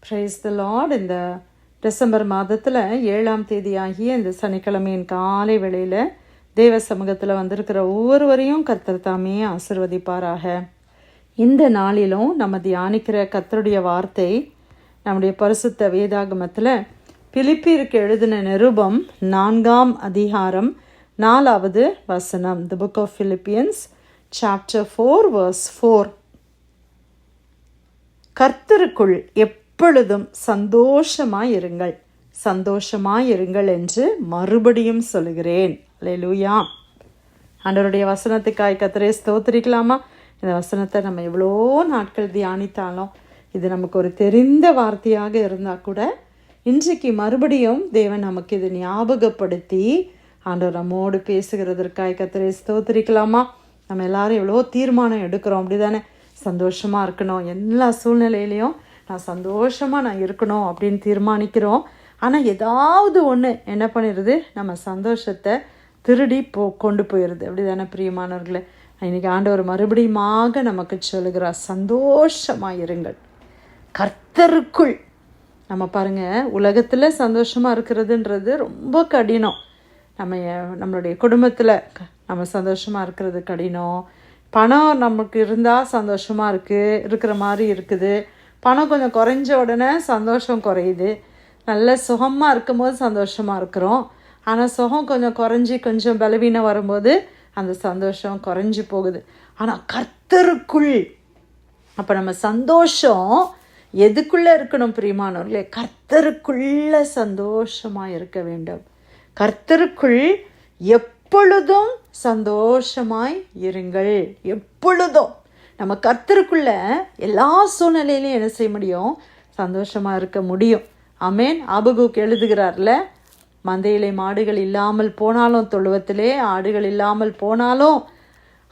Praise the Lord. இந்த December மாதத்தில் 7ஆம் தேதி ஆகிய இந்த சனிக்கிழமையின் காலை வேளையில் தேவ சமூகத்தில் வந்திருக்கிற ஒவ்வொருவரையும் கர்த்தர் தாமே ஆசிர்வதிப்பாராக. இந்த நாளிலும் நம்ம தியானிக்கிற கர்த்தருடைய வார்த்தை நம்முடைய பரிசுத்த வேதாகமத்தில் பிலிப்பியருக்கு எழுதின நிருபம் 4ஆம் அதிகாரம் 4வது வசனம். The book of Philippians chapter 4 verse 4. கர்த்தருக்குள் எப்பொழுதும் சந்தோஷமாயிருங்கள் சந்தோஷமாயிருங்கள் என்று மறுபடியும் சொல்லுகிறேன். அல்லேலூயா. ஆண்டவருடைய வசனத்துக்காய் கர்த்தரை ஸ்தோத்திரிக்கலாமா? இந்த வசனத்தை நம்ம எவ்வளோ நாட்கள் தியானித்தாலும் இது நமக்கு ஒரு தெரிந்த வார்த்தையாக இருந்தால் கூட இன்றைக்கு மறுபடியும் தேவன் நமக்கு இது ஞாபகப்படுத்தி ஆண்டவர் நம்மோடு பேசுகிறதற்காய் கர்த்தரை ஸ்தோத்திரிக்கலாமா? நம்ம எல்லாரும் எவ்வளோ தீர்மானம் எடுக்கிறோம், அப்படி தானே? சந்தோஷமாக இருக்கணும், எல்லா சூழ்நிலையிலையும் நான் இருக்கணும் அப்படின்னு தீர்மானிக்கிறோம். ஆனால் ஏதாவது ஒன்று என்ன பண்ணிடுது, நம்ம சந்தோஷத்தை திருடி கொண்டு போயிடுது. அப்படி தானே பிரியமானவர்களே? இன்றைக்கி ஆண்டவர் மறுபடியுமாக நமக்கு சொல்லுகிறார், சந்தோஷமாக இருங்கள் கர்த்தருக்குள். நம்ம பாருங்கள், உலகத்தில் சந்தோஷமாக இருக்கிறதுன்றது ரொம்ப கடினம். நம்மளுடைய குடும்பத்தில் நம்ம சந்தோஷமாக இருக்கிறது கடினம். பணம் நமக்கு இருந்தால் சந்தோஷமாக இருக்கிற மாதிரி இருக்குது. பணம் கொஞ்சம் குறைஞ்ச உடனே சந்தோஷம் குறையுது. நல்ல சுகமாக இருக்கும்போது சந்தோஷமாக இருக்கிறோம். ஆனால் சுகம் கொஞ்சம் குறைஞ்சி கொஞ்சம் பலவீனம் வரும்போது அந்த சந்தோஷம் குறைஞ்சி போகுது. ஆனால் கர்த்தருக்குள், அப்போ நம்ம சந்தோஷம் எதுக்குள்ளே இருக்கணும் பிரியமானவர்களே? கர்த்தருக்குள்ளே சந்தோஷமாக இருக்க வேண்டும். கர்த்தருக்குள் எப்பொழுதும் சந்தோஷமாய் இருங்கள். எப்பொழுதும் நம்ம கர்த்தருக்குள்ள எல்லா சூழ்நிலையிலையும் என்ன செய்ய முடியும்? சந்தோஷமாக இருக்க முடியும். ஆமேன். ஆபகூக் எழுதுகிறார்ல, மந்தையிலே மாடுகள் இல்லாமல் போனாலும், தொழுவத்திலே ஆடுகள் இல்லாமல் போனாலும்,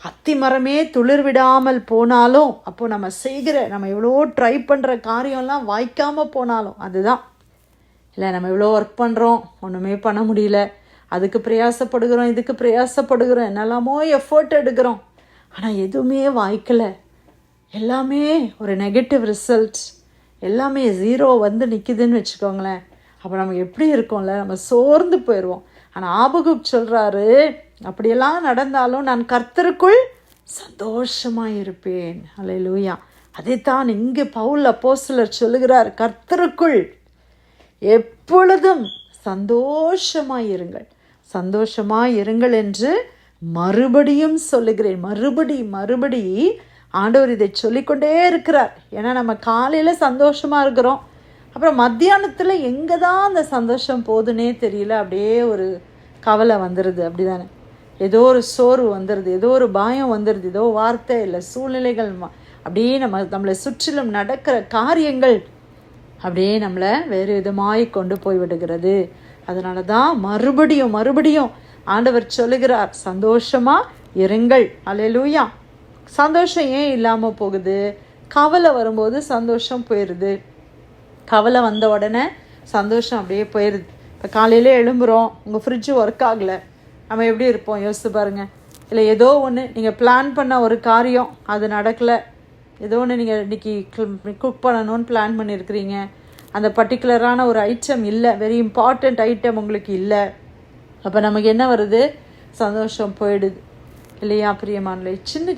அத்திமரமே துளிர் விடாமல் போனாலும், அப்போது நம்ம எவ்வளோ ட்ரை பண்ணுற காரியம்லாம் வாய்க்காமல் போனாலும், அதுதான் இல்லை, நம்ம எவ்வளோ ஒர்க் பண்ணுறோம், ஒன்றுமே பண்ண முடியல, அதுக்கு பிரயாசப்படுகிறோம், இதுக்கு பிரயாசப்படுகிறோம், என்னெல்லாமோ எஃபர்ட் எடுக்கிறோம், ஆனால் எதுவுமே வாய்க்கலை, எல்லாமே ஒரு நெகட்டிவ் ரிசல்ட், எல்லாமே 0 வந்து நிற்கிதுன்னு வச்சுக்கோங்களேன். அப்போ நம்ம எப்படி இருக்கோம்ல, நம்ம சோர்ந்து போயிடுவோம். ஆனால் ஆபகூக் சொல்கிறாரு, அப்படியெல்லாம் நடந்தாலும் நான் கர்த்தருக்குள் சந்தோஷமாக இருப்பேன். அல்லேலூயா. அதைத்தான் இங்கே பவுல் அப்போஸ்தலர் சொல்லுகிறார், கர்த்தருக்குள் எப்பொழுதும் சந்தோஷமாயிருங்கள் சந்தோஷமாயிருங்கள் என்று மறுபடியும் சொல்லுகிறேன். மறுபடி ஆண்டவர் இதை சொல்லிக்கொண்டே இருக்கிறார். ஏன்னா நம்ம காலையில் சந்தோஷமாக இருக்கிறோம், அப்புறம் மத்தியானத்தில் எங்கே தான் அந்த சந்தோஷம் போகுதுன்னே தெரியல, அப்படியே ஒரு கவலை வந்துடுது. அப்படி தானே? ஏதோ ஒரு சோர்வு வந்துடுது, ஏதோ ஒரு பயம் வந்துடுது, ஏதோ வார்த்தை இல்லை சூழ்நிலைகள், அப்படியே நம்மளை சுற்றிலும் நடக்கிற காரியங்கள் அப்படியே நம்மளை வேறு விதமாய் கொண்டு போய் விடுகிறது. அதனால தான் மறுபடியும் ஆண்டவர் சொல்லுகிறார், சந்தோஷமாக இருங்கள். அல்லேலூயா. சந்தோஷம் ஏன் இல்லாமல் போகுது? கவலை வரும்போது சந்தோஷம் போயிடுது. கவலை வந்த உடனே சந்தோஷம் அப்படியே போயிடுது. இப்போ காலையில் எழும்புகிறோம், உங்கள் ஃப்ரிட்ஜு ஒர்க் ஆகலை, நம்ம எப்படி இருப்போம் யோசித்து பாருங்கள். இல்லை ஏதோ ஒன்று நீங்கள் பிளான் பண்ண ஒரு காரியம் அது நடக்கலை, ஏதோ ஒன்று நீங்கள் இன்றைக்கி குக் பண்ணணும்னு பிளான் பண்ணியிருக்கிறீங்க, அந்த பர்டிகுலரான ஒரு ஐட்டம் இல்லை, வெரி இம்பார்ட்டண்ட் ஐட்டம் உங்களுக்கு இல்லை, அப்போ நமக்கு என்ன வருது? சந்தோஷம் போயிடுது இல்லையா பிரியமானே?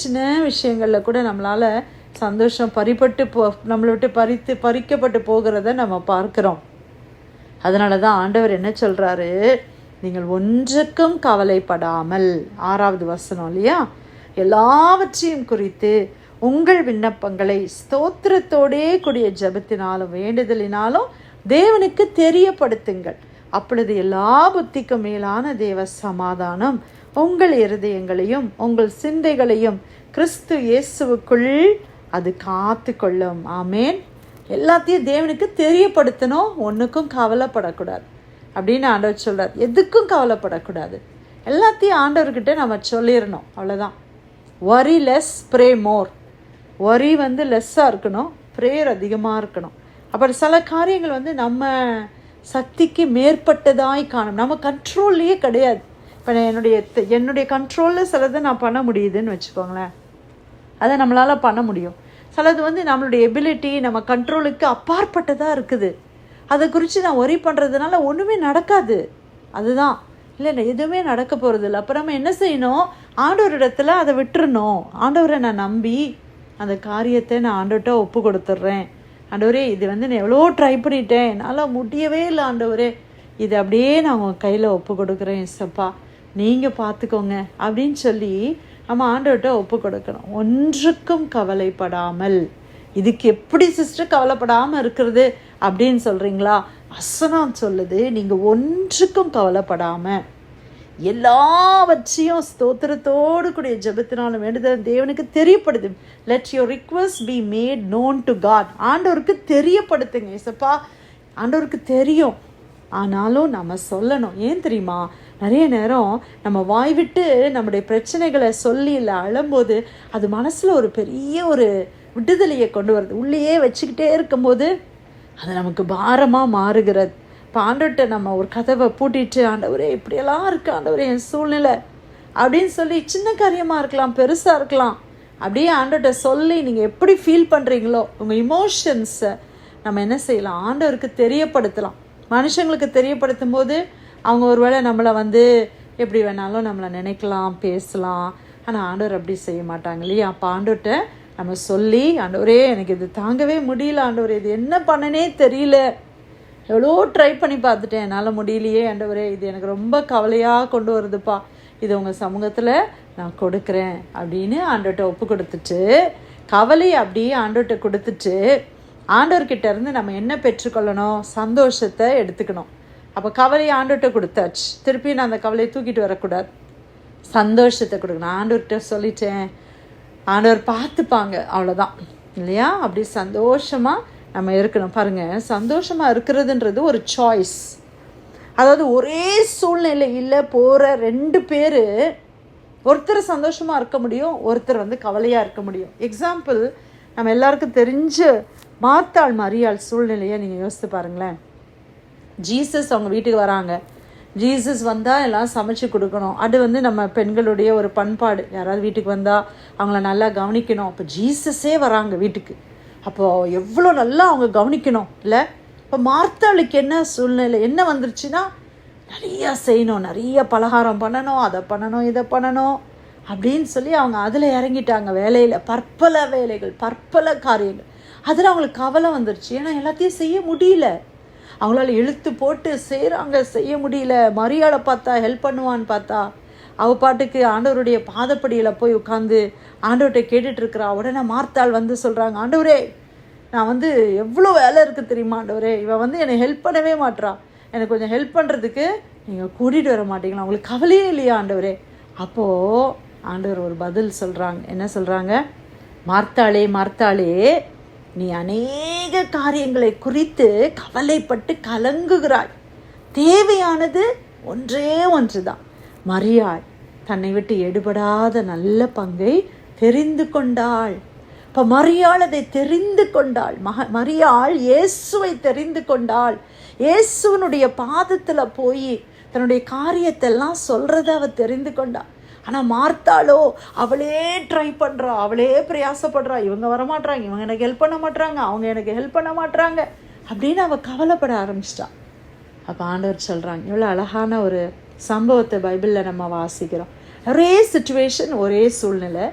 சின்ன விஷயங்களில் கூட நம்மளால் சந்தோஷம் நம்மளை விட்டு பறிக்கப்பட்டு போகிறத நம்ம பார்க்குறோம். அதனால தான் ஆண்டவர் என்ன சொல்கிறாரு, நீங்கள் ஒன்றுக்கும் கவலைப்படாமல், 6வது வசனம் இல்லையா, எல்லாவற்றையும் குறித்து உங்கள் விண்ணப்பங்களை ஸ்தோத்திரத்தோடே கூடிய ஜெபத்தினாலும் வேண்டுதலினாலும் தேவனுக்கு தெரியப்படுத்துங்கள். அப்பொழுது எல்லா புத்திக்கும் மேலான தேவ சமாதானம் உங்கள் இருதயங்களையும் உங்கள் சிந்தைகளையும் கிறிஸ்து இயேசுவுக்குள் அது காத்து கொள்ளும். ஆமேன். எல்லாத்தையும் தேவனுக்கு தெரியப்படுத்தணும், ஒன்றுக்கும் கவலைப்படக்கூடாது அப்படின்னு ஆண்டவர் சொல்கிறார். எதுக்கும் கவலைப்படக்கூடாது, எல்லாத்தையும் ஆண்டவர்கிட்ட நம்ம சொல்லிடணும், அவ்வளோதான். worry less, pray more. worry வந்து லெஸ்ஸாக இருக்கணும், ப்ரேயர் அதிகமாக இருக்கணும். அப்புறம் சில காரியங்கள் நம்ம சக்திக்கு மேற்பட்டதாய் காணும், நம்ம கண்ட்ரோல்லையே கிடையாது. இப்போ என்னுடைய கண்ட்ரோலில் சிலதை நான் பண்ண முடியுதுன்னு வச்சுக்கோங்களேன், அதை நம்மளால் பண்ண முடியும். சிலது வந்து நம்மளுடைய எபிலிட்டி, நம்ம கண்ட்ரோலுக்கு அப்பாற்பட்டதாக இருக்குது. அதை குறித்து நான் ஒரி பண்ணுறதுனால ஒன்றுமே நடக்காது. அதுதான் இல்லை, எதுவுமே நடக்க போகிறது இல்லை. அப்போ நம்ம என்ன செய்யணும்? ஆண்டவரிடத்துல அதை விட்டுறணும். ஆண்டவரை நான் நம்பி அந்த காரியத்தை நான் ஆண்டவர்கிட்ட ஒப்பு கொடுத்துட்றேன். ஆண்டவரே, இது வந்து நான் எவ்வளோ ட்ரை பண்ணிட்டேன், என்னால் முடியவே இல்லை ஆண்டவரே, இது அப்படியே நான் உங்கள் கையில் ஒப்பு கொடுக்குறேன் ஏசப்பா, நீங்கள் பார்த்துக்கோங்க அப்படின்னு சொல்லி நம்ம ஆண்டவர்கிட்ட ஒப்பு கொடுக்கணும். ஒன்றுக்கும் கவலைப்படாமல். இதுக்கு எப்படி சிஸ்டர் கவலைப்படாமல் இருக்கிறது அப்படின்னு சொல்கிறீங்களா? வசனம் சொல்லுது, நீங்கள் ஒன்றுக்கும் கவலைப்படாமல் எல்லாவற்றையும் ஸ்தோத்திரத்தோடு கூடிய ஜெபத்தினாலும் வேண்டுதல் தேவனுக்கு தெரியப்படுது. Let your request be made known to God. ஆண்டவருக்கு தெரியப்படுத்துங்க ஏசப்பா. ஆண்டவருக்கு தெரியும், ஆனாலும் நம்ம சொல்லணும். ஏன் தெரியுமா? நிறைய நேரம் நம்ம வாய் விட்டு நம்முடைய பிரச்சனைகளை சொல்லி இல்லை அழும்போது அது மனசில் ஒரு பெரிய ஒரு விடுதலையை கொண்டு வருது. உள்ளேயே வச்சுக்கிட்டே இருக்கும்போது அது நமக்கு பாரமாக மாறுகிறது. இப்போ ஆண்டவர்கிட்ட நம்ம ஒரு கதவை பூட்டிட்டு, ஆண்டவரே இப்படியெல்லாம் இருக்குது ஆண்டவரே என் சூழ்நிலை அப்படின்னு சொல்லி, சின்ன காரியமாக இருக்கலாம் பெருசாக இருக்கலாம், அப்படியே ஆண்டவர்கிட்ட சொல்லி நீங்கள் எப்படி ஃபீல் பண்ணுறீங்களோ உங்கள் இமோஷன்ஸை நம்ம என்ன செய்யலாம்? ஆண்டவருக்கு தெரியப்படுத்தலாம். மனுஷங்களுக்கு தெரியப்படுத்தும் போது அவங்க ஒருவேளை நம்மளை வந்து எப்படி வேணாலும் நம்மளை நினைக்கலாம், பேசலாம். ஆனால் ஆண்டவர் அப்படி செய்ய மாட்டாங்க இல்லையா? அப்போ ஆண்டவர்கிட்ட நம்ம சொல்லி, ஆண்டவரே எனக்கு இது தாங்கவே முடியல ஆண்டவரே, இது என்ன பண்ணனே தெரியல, எவ்வளோ ட்ரை பண்ணி பார்த்துட்டேன், என்னால் முடியலையே ஆண்டவரே, இது எனக்கு ரொம்ப கவலையாக கொண்டு வருதுப்பா, இது உங்கள் சமூகத்தில் நான் கொடுக்குறேன் அப்படின்னு ஆண்டவர்கிட்ட ஒப்பு கொடுத்துட்டு, கவலையை அப்படியே ஆண்டவர்கிட்ட கொடுத்துட்டு, ஆண்டவர்கிட்ட இருந்து நம்ம என்ன பெற்றுக்கொள்ளணும்? சந்தோஷத்தை எடுத்துக்கணும். அப்போ கவலையை ஆண்டவர்கிட்ட கொடுத்தாச்சு, திருப்பி நான் அந்த கவலையை தூக்கிட்டு வரக்கூடாது, சந்தோஷத்தை கொடுக்கணும். ஆண்டவர்கிட்ட சொல்லிட்டேன், ஆண்டவர் பார்த்துப்பாங்க, அவ்வளோதான் இல்லையா? அப்படி சந்தோஷமாக நம்ம இருக்கணும். பாருங்கள், சந்தோஷமாக இருக்கிறதுன்றது ஒரு சாய்ஸ். அதாவது ஒரே சூழ்நிலையில் போகிற ரெண்டு பேர், ஒருத்தர் சந்தோஷமாக இருக்க முடியும், ஒருத்தர் வந்து கவலையாக இருக்க முடியும். எக்ஸாம்பிள், நம்ம எல்லாருக்கும் தெரிஞ்ச மார்த்தாள் மரியாள் சூழ்நிலையை நீங்கள் யோசித்து பாருங்களேன். ஜீசஸ் அவங்க வீட்டுக்கு வராங்க. ஜீசஸ் வந்தால் எல்லாம் சமைச்சு கொடுக்கணும். அது வந்து நம்ம பெண்களுடைய ஒரு பண்பாடு. யாராவது வீட்டுக்கு வந்தால் அவங்கள நல்லா கவனிக்கணும். அப்போ ஜீசஸே வராங்க வீட்டுக்கு, அப்போது எவ்வளோ நல்லா அவங்க கவனிக்கணும் இல்லை? இப்போ மார்த்தாளுக்கு என்ன சூழ்நிலை என்ன வந்துருச்சுன்னா, நிறையா செய்யணும், நிறைய பலகாரம் பண்ணணும், அதை பண்ணணும், இதை பண்ணணும் அப்படின்னு சொல்லி அவங்க அதில் இறங்கிட்டாங்க. வேலையில் பற்பல வேலைகள், பற்பல காரியங்கள். அதில் அவங்களுக்கு கவலை வந்துருச்சு. ஏன்னா எல்லாத்தையும் செய்ய முடியல, அவங்களால இழுத்து போட்டு செய்கிறாங்க, செய்ய முடியல. மரியாதை பார்த்தா ஹெல்ப் பண்ணுவான்னு பார்த்தா அவள் பாட்டுக்கு ஆண்டவருடைய பாதப்படியில் போய் உட்காந்து ஆண்டவர்கிட்ட கேட்டுட்ருக்கிறா. உடனே மார்த்தாள் வந்து சொல்கிறாங்க, ஆண்டவரே நான் வந்து எவ்வளோ வேலை இருக்குது தெரியுமா ஆண்டவரே, இவன் வந்து என்னை ஹெல்ப் பண்ணவே மாட்றா, எனக்கு கொஞ்சம் ஹெல்ப் பண்ணுறதுக்கு நீங்கள் கூட்டிகிட்டு வர மாட்டீங்களா, உங்களுக்கு கவலையே இல்லையா ஆண்டவரே? அப்போது ஆண்டவர் ஒரு பதில் சொல்கிறாங்க. என்ன சொல்கிறாங்க? மார்த்தாளே மார்த்தாளே, நீ அநேக காரியங்களை குறித்து கவலைப்பட்டு கலங்குகிறாய், தேவையானது ஒன்றே ஒன்று தான். மரியாள் தன்னை விட்டு எடுபடாத நல்ல பங்கை தெரிந்து கொண்டாள். இப்போ மரியாள் அதை தெரிந்து கொண்டாள். மரியாள் இயேசுவை தெரிந்து கொண்டாள். இயேசுவனுடைய பாதத்தில் போய் தன்னுடைய காரியத்தெல்லாம் சொல்கிறத அவள் தெரிந்து கொண்டாள். ஆனால் மார்த்தாளோ அவளே ட்ரை பண்ணுறா, அவளே பிரயாசப்படுறா, இவங்க வரமாட்றாங்க, இவங்க எனக்கு ஹெல்ப் பண்ண மாட்றாங்க, அவங்க எனக்கு ஹெல்ப் பண்ண மாட்றாங்க அப்படின்னு அவள் கவலைப்பட ஆரம்பிச்சிட்டா. அப்போ ஆண்டவர் சொல்கிறாங்க, இவ்வளோ அழகான ஒரு சம்பவத்தை பைபிளில் நம்ம வாசிக்கிறோம். ஒரே சிச்சுவேஷன், ஒரே சூழ்நிலை,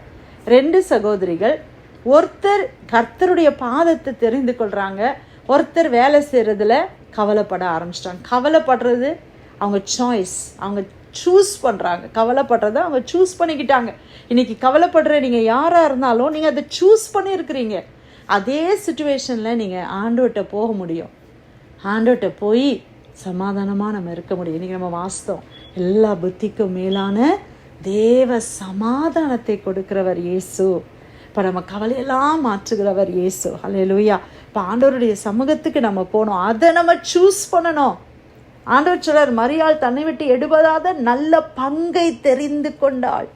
ரெண்டு சகோதரிகள், ஒருத்தர் கர்த்தருடைய பாதத்தை தெரிந்து கொள்கிறாங்க, ஒருத்தர் வேலை செய்கிறதுல கவலைப்பட ஆரம்பிச்சிட்டாங்க. கவலைப்படுறது அவங்க சாய்ஸ், அவங்க சூஸ் பண்ணுறாங்க. கவலைப்படுறத அவங்க சூஸ் பண்ணிக்கிட்டாங்க. இன்றைக்கி கவலைப்படுற நீங்கள் யாராக இருந்தாலும் நீங்கள் அதை சூஸ் பண்ணியிருக்கிறீங்க. அதே சுச்சுவேஷனில் நீங்கள் ஆண்டவர்கிட்ட போக முடியும், ஆண்டவர்கிட்ட போய் சமாதானமாக நம்ம இருக்க முடியும். இன்றைக்கி நம்ம வாஸ்தவம், எல்லா புத்திக்கும் மேலான தேவ சமாதானத்தை கொடுக்கிறவர் இயேசு. இப்போ நம்ம கவலையெல்லாம் மாற்றுகிறவர் இயேசு. ஹல்லேலூயா. இப்போ ஆண்டவருடைய சமூகத்துக்கு நம்ம போகணும், அதை நம்ம சூஸ் பண்ணணும். ஆண்டவர் சொல்றார், மரியாள் தன்னை விட்டு எடுபடாத நல்ல பங்கை தெரிந்து கொண்டாள்.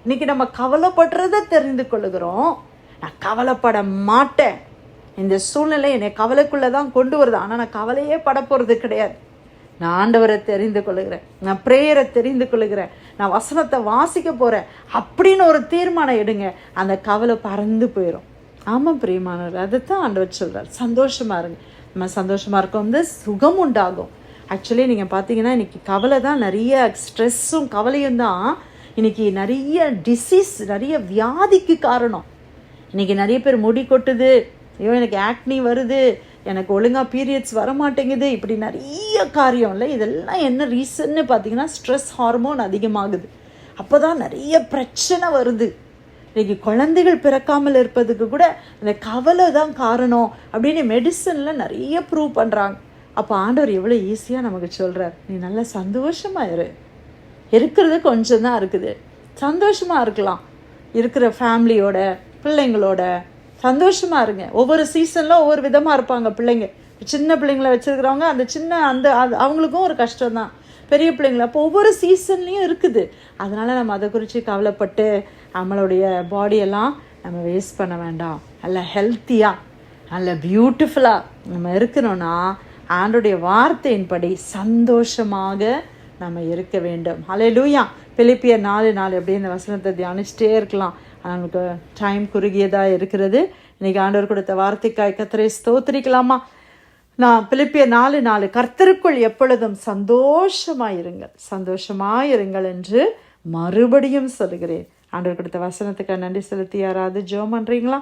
இன்னைக்கு நம்ம கவலைப்படுறத தெரிந்து கொள்ளுகிறோம். நான் கவலைப்பட மாட்டேன், இந்த சூழ்நிலை என்னை கவலைக்குள்ளே தான் கொண்டு வருது, ஆனால் நான் கவலையே பட போகிறது கிடையாது. நான் ஆண்டவரை தெரிந்து கொள்ளுகிறேன், நான் ப்ரேயரை தெரிந்து கொள்ளுகிறேன், நான் வசனத்தை வாசிக்க போகிறேன் அப்படின்னு ஒரு தீர்மானம் எடுங்க. அந்த கவலை பறந்து போயிடும். ஆமாம் பிரியமானவர், அதுதான் ஆண்டவர் சொல்கிறார். சந்தோஷமாக இருங்க. நம்ம சந்தோஷமாக இருக்க வந்து சுகம் உண்டாகும். ஆக்சுவலி நீங்கள் பார்த்தீங்கன்னா இன்றைக்கி கவலை தான், நிறைய ஸ்ட்ரெஸ்ஸும் கவலையும் தான் இன்றைக்கி நிறைய டிசீஸ், நிறைய வியாதிக்கு காரணம். இன்றைக்கி நிறைய பேர் முடி கொட்டுது, ஐயோ எனக்கு ஆக்னி வருது, எனக்கு ஒழுங்காக பீரியட்ஸ் வரமாட்டேங்குது, இப்படி நிறைய காரியம் இல்லை. இதெல்லாம் என்ன ரீசன்னு பார்த்தீங்கன்னா ஸ்ட்ரெஸ் ஹார்மோன் அதிகமாகுது. அப்போ தான் நிறைய பிரச்சனை வருது. இன்றைக்கி குழந்தைகள் பிறக்காமல் இருப்பதுக்கு கூட அந்த கவலை தான் காரணம் அப்படின்னு மெடிசனில் நிறைய ப்ரூவ் பண்ணுறாங்க. அப்போ ஆண்டவர் எவ்வளோ ஈஸியாக நமக்கு சொல்கிறார், நீ நல்லா சந்தோஷமாக இரு. இருக்கிறது கொஞ்சம் தான் இருக்குது, சந்தோஷமாக இருக்கலாம். இருக்கிற ஃபேமிலியோட, பிள்ளைங்களோட சந்தோஷமாக இருங்க. ஒவ்வொரு சீசனில் ஒவ்வொரு விதமாக இருப்பாங்க பிள்ளைங்க. சின்ன பிள்ளைங்கள வச்சுருக்கிறவங்க அந்த அவங்களுக்கும் ஒரு கஷ்டம் தான். பெரிய பிள்ளைங்கள அப்போ ஒவ்வொரு சீசன்லேயும் இருக்குது. அதனால் நம்ம அதை குறித்து கவலைப்பட்டு நம்மளுடைய பாடியெல்லாம் நம்ம வேஸ்ட் பண்ண வேண்டாம். நல்ல ஹெல்த்தியாக, நல்ல பியூட்டிஃபுல்லாக நம்ம இருக்கணும்னா ஆண்டவருடைய வார்த்தையின்படி சந்தோஷமாக நம்ம இருக்க வேண்டும். ஹல்லேலூயா. பிலிப்பியர் 4:4 அப்படியே இந்த வசனத்தை தியானிச்சிட்டே இருக்கலாம். நமக்கு டைம் குறுகியதாக இருக்கிறது. இன்றைக்கி ஆண்டவர் கொடுத்த வார்த்தைக்காய் கர்த்தரை ஸ்தோத்திரிக்கலாமா? நான் பிலிப்பியர் 4:4 கர்த்தருக்குள் எப்பொழுதும் சந்தோஷமாயிருங்கள் என்று மறுபடியும் சொல்கிறேன். ஆண்டவர் கொடுத்த வசனத்துக்கு நன்றி செலுத்தி யாராவது ஜெபம் பண்ணுறீங்களா?